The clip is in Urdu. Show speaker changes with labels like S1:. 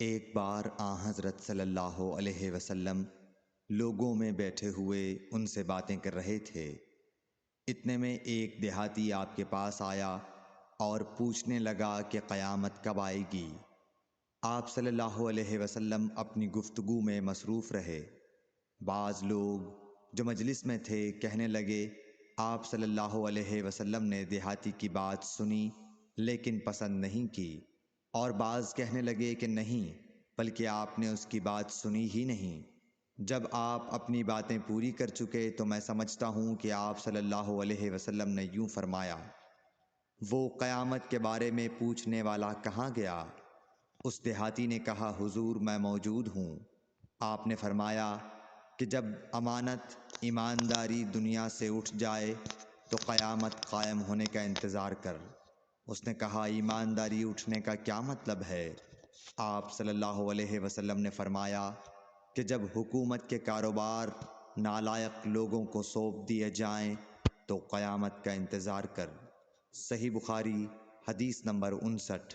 S1: ایک بار حضرت صلی اللہ علیہ وسلم لوگوں میں بیٹھے ہوئے ان سے باتیں کر رہے تھے۔ اتنے میں ایک دیہاتی آپ کے پاس آیا اور پوچھنے لگا کہ قیامت کب آئے گی؟ آپ صلی اللہ علیہ وسلم اپنی گفتگو میں مصروف رہے۔ بعض لوگ جو مجلس میں تھے کہنے لگے، آپ صلی اللہ علیہ وسلم نے دیہاتی کی بات سنی لیکن پسند نہیں کی، اور بعض کہنے لگے کہ نہیں، بلکہ آپ نے اس کی بات سنی ہی نہیں۔ جب آپ اپنی باتیں پوری کر چکے تو میں سمجھتا ہوں کہ آپ صلی اللہ علیہ وسلم نے یوں فرمایا، وہ قیامت کے بارے میں پوچھنے والا کہاں گیا؟ اس دیہاتی نے کہا، حضور میں موجود ہوں۔ آپ نے فرمایا کہ جب امانت ایمانداری دنیا سے اٹھ جائے تو قیامت قائم ہونے کا انتظار کر۔ اس نے کہا، ایمانداری اٹھنے کا کیا مطلب ہے؟ آپ صلی اللہ علیہ وسلم نے فرمایا کہ جب حکومت کے کاروبار نالائق لوگوں کو سونپ دیے جائیں تو قیامت کا انتظار کر۔ صحیح بخاری، حدیث نمبر 59۔